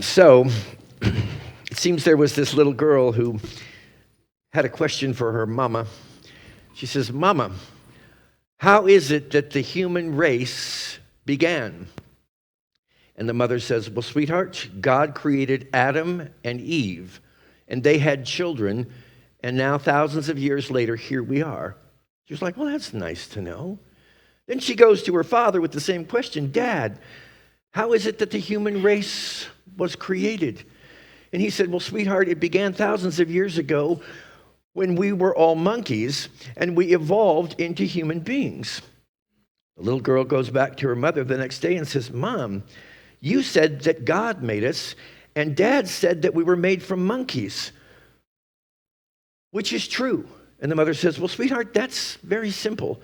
So, it seems there was this little girl who had a question for her mama. She says, "Mama, how is it that the human race began?" And the mother says, "Well, sweetheart, God created Adam and Eve, and they had children, and now thousands of years later, here we are." She was like, "Well, that's nice to know." Then she goes to her father with the same question, "Dad, how is it that the human race was created?" And he said, "Well, sweetheart, it began thousands of years ago when we were all monkeys and we evolved into human beings." The little girl goes back to her mother the next day and says, "Mom, you said that God made us, and Dad said that we were made from monkeys. Which is true?" And the mother says, "Well, sweetheart, that's very simple.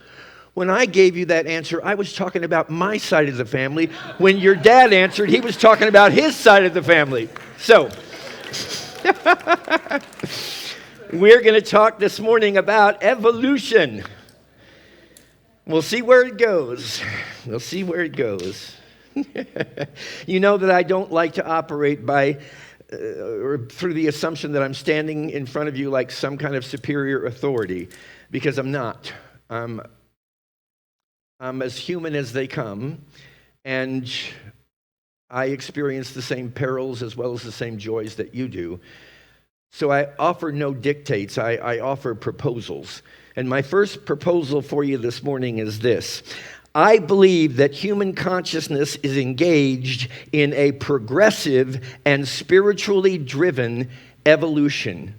When I gave you that answer, I was talking about my side of the family. When your dad answered, he was talking about his side of the family." So, we're going to talk this morning about evolution. We'll see where it goes. We'll see where it goes. You know that I don't like to operate by or through the assumption that I'm standing in front of you like some kind of superior authority, because I'm not. I'm as human as they come, and I experience the same perils as well as the same joys that you do. So I offer no dictates, I offer proposals. And my first proposal for you this morning is this. I believe that human consciousness is engaged in a progressive and spiritually driven evolution.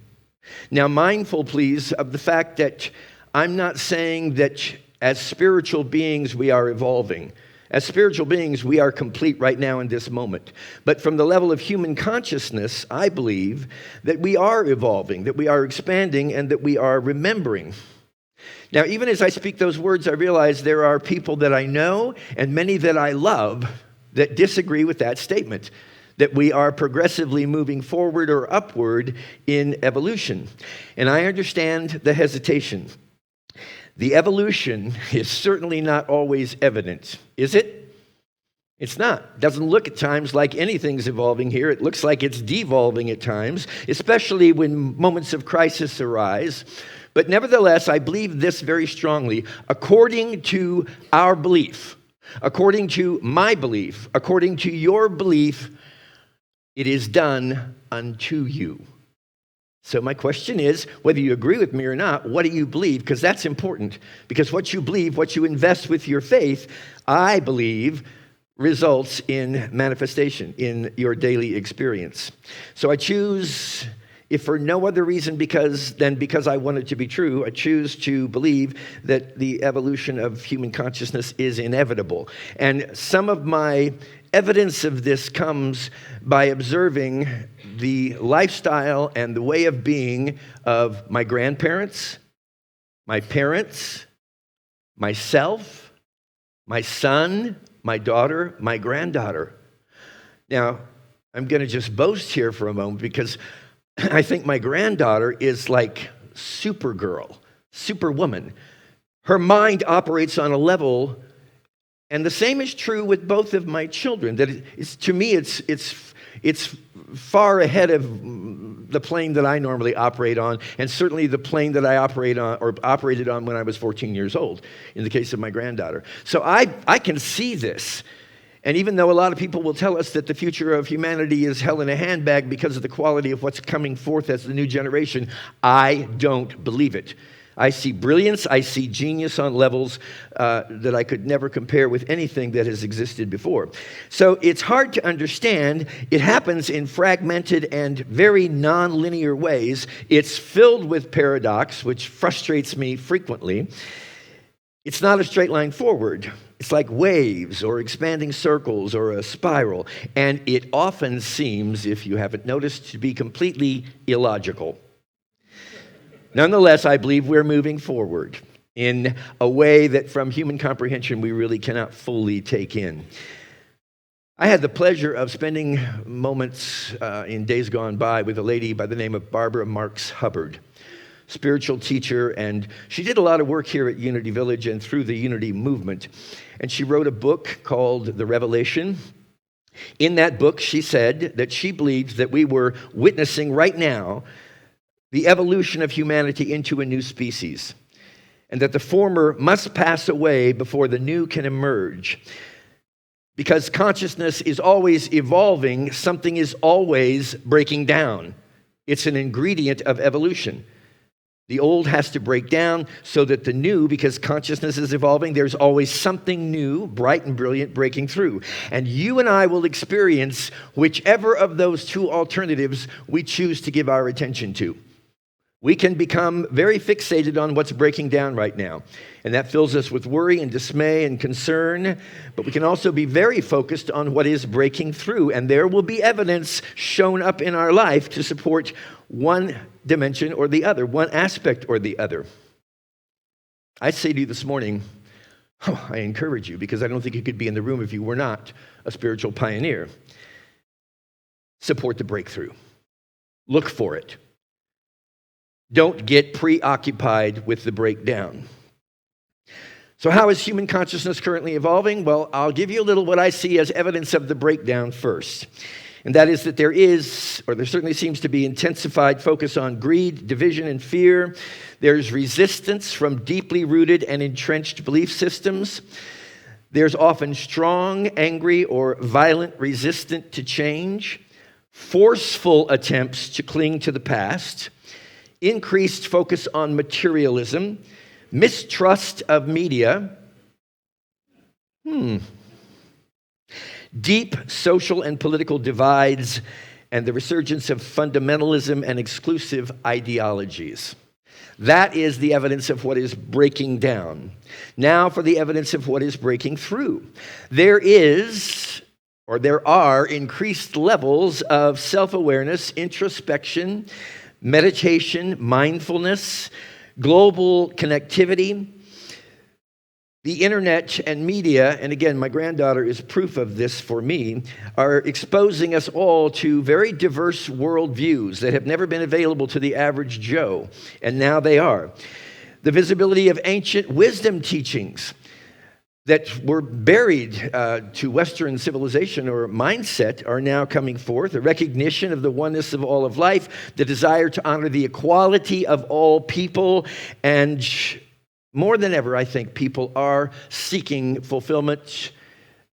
Now, mindful, please, of the fact that I'm not saying that as spiritual beings we are evolving. As spiritual beings, we are complete right now in this moment. But from the level of human consciousness, I believe that we are evolving, that we are expanding, and that we are remembering. Now, even as I speak those words, I realize there are people that I know and many that I love that disagree with that statement, that we are progressively moving forward or upward in evolution. And I understand the hesitation. The evolution is certainly not always evident, is it? It's not. It doesn't look at times like anything's evolving here. It looks like it's devolving at times, especially when moments of crisis arise. But nevertheless, I believe this very strongly. According to our belief, according to my belief, according to your belief, it is done unto you. So my question is, whether you agree with me or not, what do you believe? Because that's important. Because what you believe, what you invest with your faith, I believe, results in manifestation in your daily experience. So I choose, if for no other reason because I want it to be true, I choose to believe that the evolution of human consciousness is inevitable. And some of my evidence of this comes by observing the lifestyle and the way of being of my grandparents, my parents, myself, my son, my daughter, my granddaughter. Now, I'm going to just boast here for a moment because I think my granddaughter is like Supergirl, Superwoman. Her mind operates on a level, and the same is true with both of my children. That to me, it's far ahead of the plane that I normally operate on, and certainly the plane that I operate on or operated on when I was 14 years old. In the case of my granddaughter, so I can see this. And even though a lot of people will tell us that the future of humanity is held in a handbag because of the quality of what's coming forth as the new generation, I don't believe it. I see brilliance, I see genius on levels that I could never compare with anything that has existed before. So it's hard to understand. It happens in fragmented and very non-linear ways. It's filled with paradox, which frustrates me frequently. It's not a straight line forward. It's like waves or expanding circles or a spiral. And it often seems, if you haven't noticed, to be completely illogical. Nonetheless, I believe we're moving forward in a way that from human comprehension we really cannot fully take in. I had the pleasure of spending moments in days gone by with a lady by the name of Barbara Marks Hubbard, spiritual teacher, and she did a lot of work here at Unity Village and through the Unity movement. And she wrote a book called The Revelation. In that book, she said that she believes that we were witnessing right now the evolution of humanity into a new species, and that the former must pass away before the new can emerge. Because consciousness is always evolving, something is always breaking down. It's an ingredient of evolution. The old has to break down so that the new, because consciousness is evolving, there's always something new, bright and brilliant, breaking through. And you and I will experience whichever of those two alternatives we choose to give our attention to. We can become very fixated on what's breaking down right now, and that fills us with worry and dismay and concern, but we can also be very focused on what is breaking through, and there will be evidence shown up in our life to support one dimension or the other, one aspect or the other. I say to you this morning, I encourage you, because I don't think you could be in the room if you were not a spiritual pioneer. Support the breakthrough. Look for it. Don't get preoccupied with the breakdown. So how is human consciousness currently evolving? Well, I'll give you a little what I see as evidence of the breakdown first. And that is that there certainly seems to be intensified focus on greed, division, and fear. There's resistance from deeply rooted and entrenched belief systems. There's often strong, angry, or violent resistance to change, forceful attempts to cling to the past, increased focus on materialism, mistrust of media, deep social and political divides, and the resurgence of fundamentalism and exclusive ideologies. That is the evidence of what is breaking down. Now for the evidence of what is breaking through. There are increased levels of self-awareness, introspection, meditation, mindfulness, global connectivity. The internet and media, and again, my granddaughter is proof of this for me, are exposing us all to very diverse worldviews that have never been available to the average Joe, and now they are. The visibility of ancient wisdom teachings that were buried to Western civilization or mindset are now coming forth. The recognition of the oneness of all of life, the desire to honor the equality of all people, and more than ever, I think people are seeking fulfillment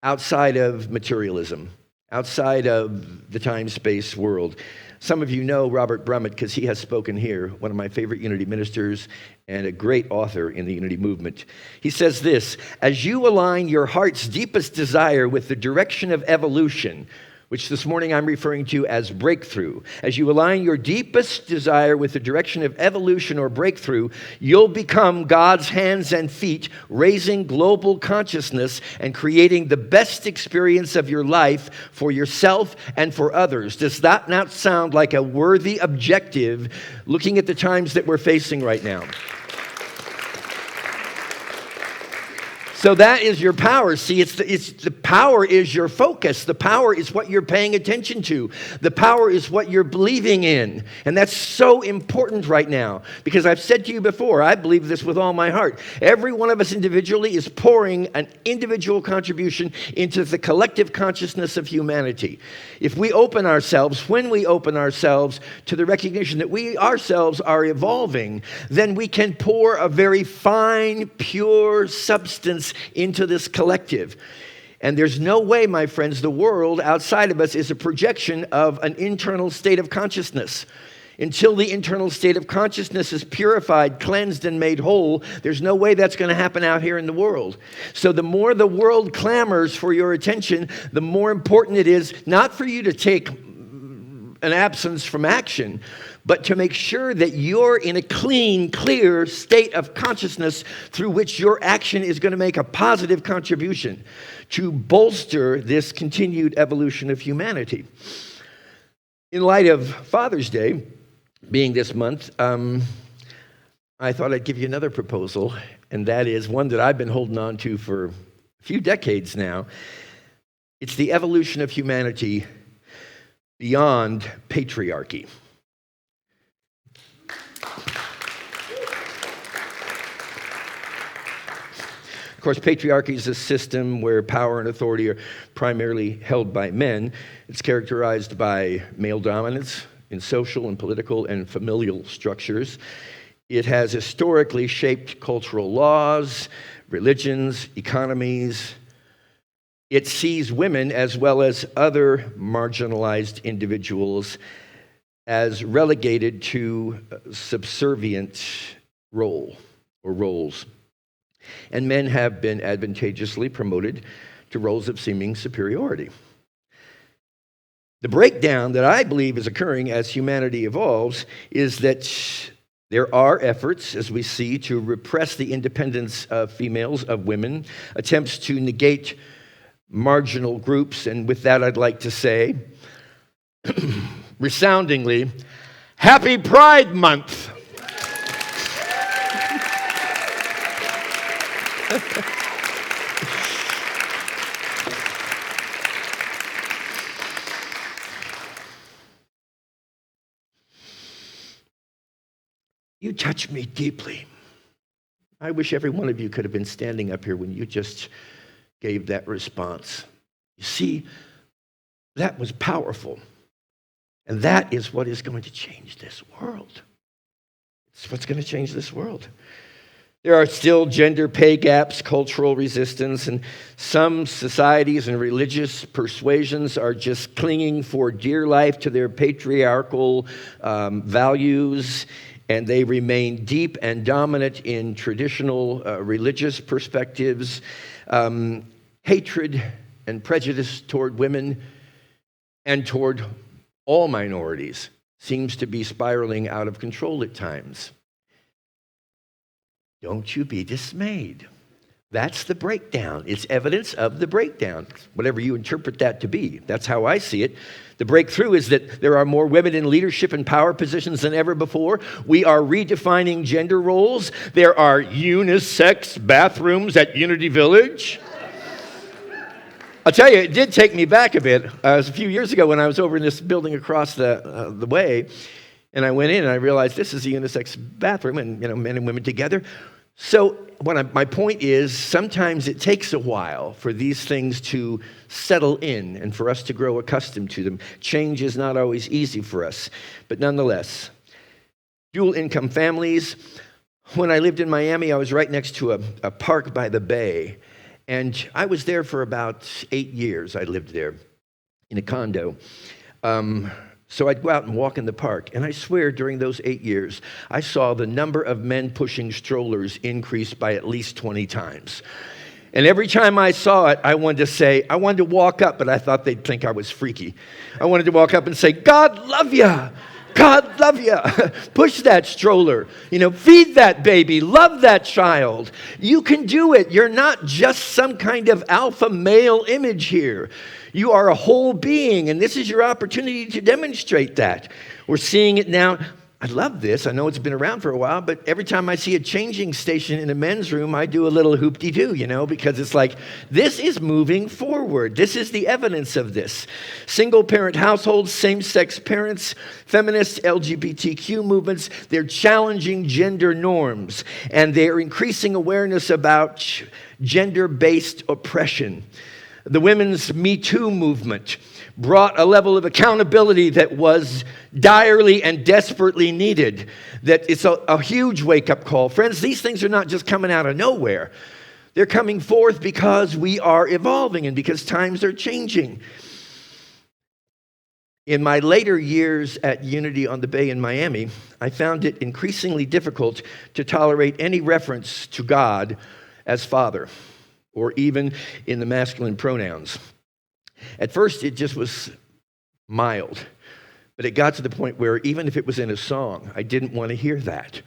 outside of materialism, outside of the time-space world. Some of you know Robert Brummett because he has spoken here, one of my favorite Unity ministers and a great author in the Unity movement. He says this: as you align your heart's deepest desire with the direction of evolution, which this morning I'm referring to as breakthrough. As you align your deepest desire with the direction of evolution or breakthrough, you'll become God's hands and feet, raising global consciousness and creating the best experience of your life for yourself and for others. Does that not sound like a worthy objective looking at the times that we're facing right now? So that is your power. See, the power is your focus. The power is what you're paying attention to. The power is what you're believing in. And that's so important right now. Because I've said to you before, I believe this with all my heart. Every one of us individually is pouring an individual contribution into the collective consciousness of humanity. If we open ourselves, when we open ourselves to the recognition that we ourselves are evolving, then we can pour a very fine, pure substance into this collective. And there's no way, my friends, the world outside of us is a projection of an internal state of consciousness. Until the internal state of consciousness is purified, cleansed, and made whole, there's no way that's going to happen out here in the world. So the more the world clamors for your attention, the more important it is not for you to take an absence from action, but to make sure that you're in a clean, clear state of consciousness through which your action is going to make a positive contribution to bolster this continued evolution of humanity. In light of Father's Day being this month, I thought I'd give you another proposal, and that is one that I've been holding on to for a few decades now. It's the evolution of humanity beyond patriarchy. course, patriarchy is a system where power and authority are primarily held by men. It's characterized by male dominance in social and political and familial structures. It has historically shaped cultural laws, religions, economies. It sees women as well as other marginalized individuals as relegated to subservient role or roles. And men have been advantageously promoted to roles of seeming superiority. The breakdown that I believe is occurring as humanity evolves is that there are efforts, as we see, to repress the independence of females, of women, attempts to negate marginal groups, and with that I'd like to say, resoundingly, Happy Pride Month! You touch me deeply. I wish every one of you could have been standing up here when you just gave that response. You see, that was powerful. And that is what is going to change this world. It's what's going to change this world. There are still gender pay gaps, cultural resistance, and some societies and religious persuasions are just clinging for dear life to their patriarchal values, and they remain deep and dominant in traditional religious perspectives. Hatred and prejudice toward women and toward all minorities seems to be spiraling out of control at times. Don't you be dismayed. That's the breakdown. It's evidence of the breakdown, whatever you interpret that to be. That's how I see it. The breakthrough is that there are more women in leadership and power positions than ever before. We are redefining gender roles. There are unisex bathrooms at Unity Village. I'll tell you, it did take me back a bit. It was a few years ago when I was over in this building across the way, and I went in and I realized this is a unisex bathroom, and men and women together. So my point is, sometimes it takes a while for these things to settle in and for us to grow accustomed to them. Change is not always easy for us, but nonetheless, dual income families. When I lived in Miami, I was right next to a park by the bay. And I was there for about 8 years. I lived there in a condo. So I'd go out and walk in the park. And I swear during those 8 years, I saw the number of men pushing strollers increase by at least 20 times. And every time I saw it, I wanted to walk up, but I thought they'd think I was freaky. I wanted to walk up and say, God love ya. God love you. Push that stroller. Feed that baby. Love that child. You can do it. You're not just some kind of alpha male image here. You are a whole being, and this is your opportunity to demonstrate that. We're seeing it now. I love this. I know it's been around for a while, but every time I see a changing station in a men's room, I do a little hoop-de-doo, because it's like, this is moving forward. This is the evidence of this. Single-parent households, same-sex parents, feminists, LGBTQ movements, they're challenging gender norms, and they're increasing awareness about gender-based oppression. The women's Me Too movement brought a level of accountability that was direly and desperately needed. That it's a huge wake-up call. Friends, these things are not just coming out of nowhere. They're coming forth because we are evolving and because times are changing. In my later years at Unity on the Bay in Miami, I found it increasingly difficult to tolerate any reference to God as Father, or even in the masculine pronouns. At first, it just was mild, but it got to the point where even if it was in a song, I didn't want to hear that,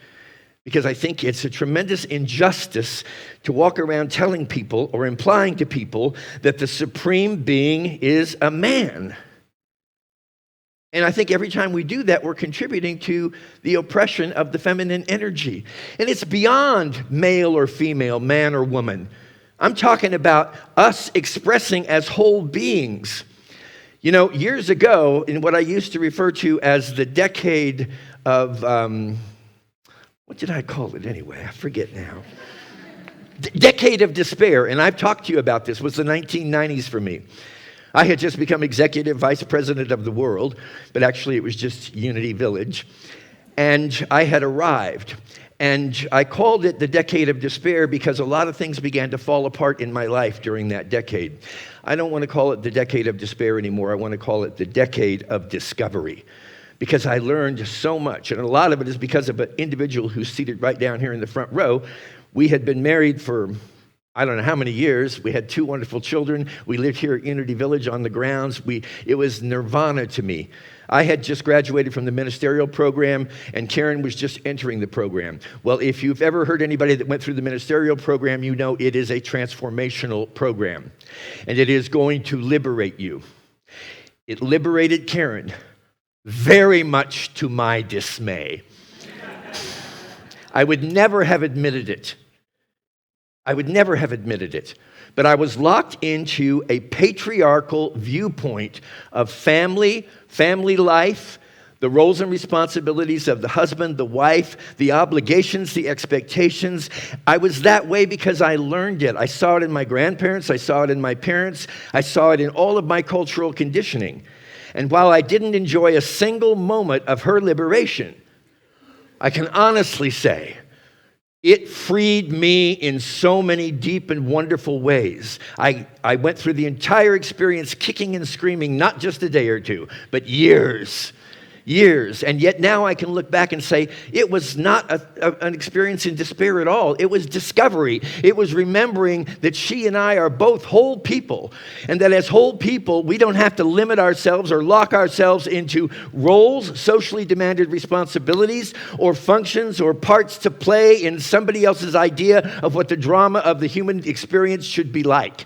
because I think it's a tremendous injustice to walk around telling people or implying to people that the supreme being is a man. And I think every time we do that, we're contributing to the oppression of the feminine energy. And it's beyond male or female, man or woman. I'm talking about us expressing as whole beings. Years ago, in what I used to refer to as the decade of, what did I call it anyway? I forget now. Decade of despair, and I've talked to you about this, was the 1990s for me. I had just become executive vice president of the world, but actually it was just Unity Village. And I had arrived. And I called it the decade of despair because a lot of things began to fall apart in my life during that decade. I don't want to call it the decade of despair anymore. I want to call it the decade of discovery, because I learned so much. And a lot of it is because of an individual who's seated right down here in the front row. We had been married for I don't know how many years. We had 2 wonderful children. We lived here at Unity Village on the grounds. It was nirvana to me. I had just graduated from the ministerial program, and Karen was just entering the program. Well, if you've ever heard anybody that went through the ministerial program, you know it is a transformational program, and it is going to liberate you. It liberated Karen, very much to my dismay. I would never have admitted it. But I was locked into a patriarchal viewpoint of family life, the roles and responsibilities of the husband, the wife, the obligations, the expectations. I was that way because I learned it. I saw it in my grandparents. I saw it in my parents. I saw it in all of my cultural conditioning. And while I didn't enjoy a single moment of her liberation, I can honestly say it freed me in so many deep and wonderful ways. I went through the entire experience kicking and screaming, not just a day or two, but years. And yet now I can look back and say it was not an experience in despair at all. It was discovery. It was remembering that she and I are both whole people, and that as whole people, we don't have to limit ourselves or lock ourselves into roles, socially demanded responsibilities, or functions or parts to play in somebody else's idea of what the drama of the human experience should be like.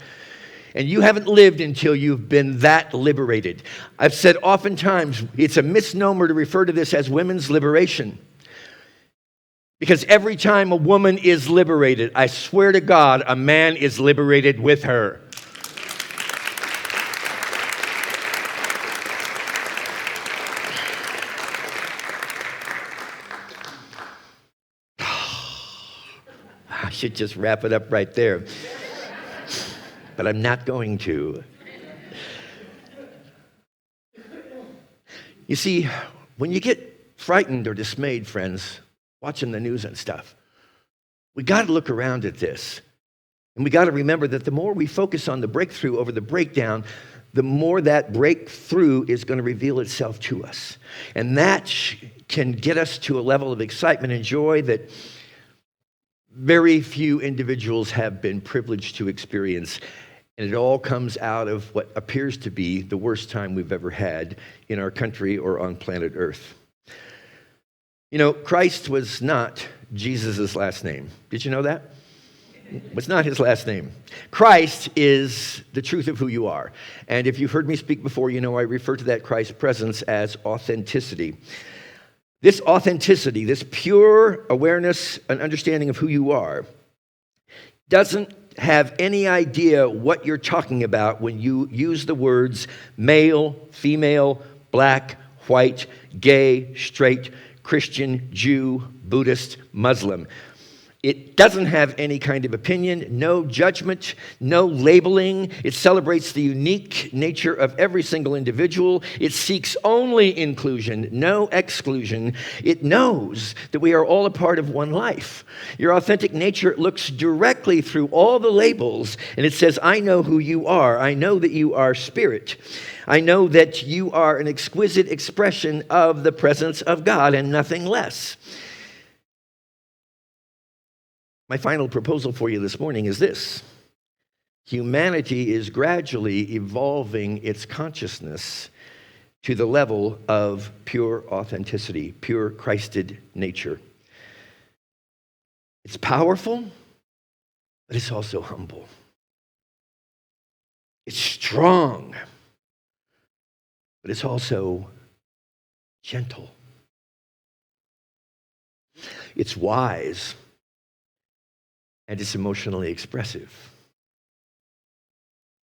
And you haven't lived until you've been that liberated. I've said oftentimes it's a misnomer to refer to this as women's liberation. Because every time a woman is liberated, I swear to God, a man is liberated with her. I should just wrap it up right there. But I'm not going to. You see, when you get frightened or dismayed, friends, watching the news and stuff, we got to look around at this. And we got to remember that the more we focus on the breakthrough over the breakdown, the more that breakthrough is going to reveal itself to us. And that can get us to a level of excitement and joy that very few individuals have been privileged to experience. And it all comes out of what appears to be the worst time we've ever had in our country or on planet Earth. You know, Christ was not Jesus' last name. Did you know that? It was not his last name. Christ is the truth of who you are. And if you've heard me speak before, you know I refer to that Christ presence as authenticity. This authenticity, this pure awareness and understanding of who you are, doesn't have any idea what you're talking about when you use the words male, female, black, white, gay, straight, Christian, Jew, Buddhist, Muslim. It doesn't have any kind of opinion, no judgment, no labeling. It celebrates the unique nature of every single individual. It seeks only inclusion, no exclusion. It knows that we are all a part of one life. Your authentic nature looks directly through all the labels, and it says, I know who you are. I know that you are spirit. I know that you are an exquisite expression of the presence of God and nothing less. My final proposal for you this morning is this. Humanity is gradually evolving its consciousness to the level of pure authenticity, pure Christed nature. It's powerful, but it's also humble. It's strong, but it's also gentle. It's wise, and it's emotionally expressive.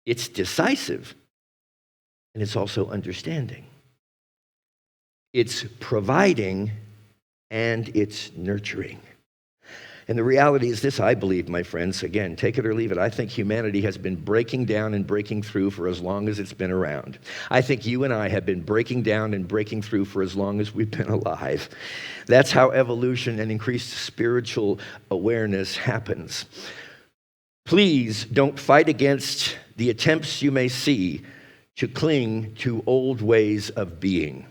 It's decisive, and it's also understanding. It's providing, and it's nurturing. And the reality is this, I believe, my friends, again, take it or leave it, I think humanity has been breaking down and breaking through for as long as it's been around. I think you and I have been breaking down and breaking through for as long as we've been alive. That's how evolution and increased spiritual awareness happens. Please don't fight against the attempts you may see to cling to old ways of being.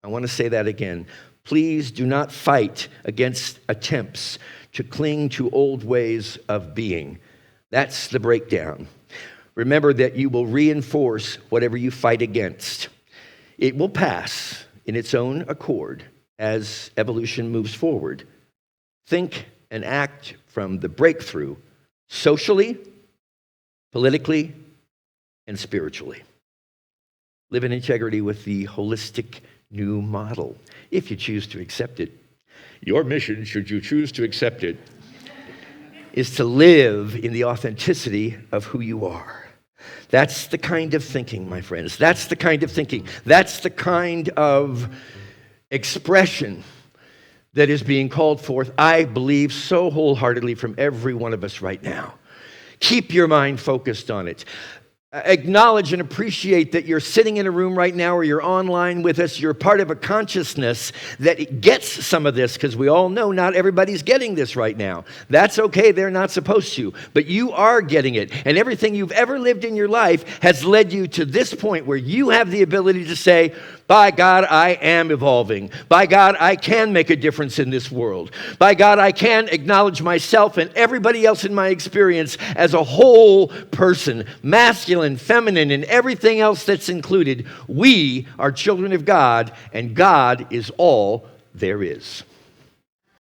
I want to say that again. Please do not fight against attempts to cling to old ways of being. That's the breakdown. Remember that you will reinforce whatever you fight against. It will pass in its own accord as evolution moves forward. Think and act from the breakthrough socially, politically, and spiritually. Live in integrity with the holistic new model, if you choose to accept it. Your mission, should you choose to accept it, is to live in the authenticity of who you are. That's the kind of thinking, my friends. That's the kind of thinking. That's the kind of expression that is being called forth, I believe, so wholeheartedly from every one of us right now. Keep your mind focused on it. Acknowledge and appreciate that you're sitting in a room right now or you're online with us. You're part of a consciousness that gets some of this, because we all know not everybody's getting this right now. That's okay. They're not supposed to. But you are getting it. And everything you've ever lived in your life has led you to this point where you have the ability to say, by God, I am evolving. By God, I can make a difference in this world. By God, I can acknowledge myself and everybody else in my experience as a whole person, masculine, feminine, and everything else that's included. We are children of God, and God is all there is.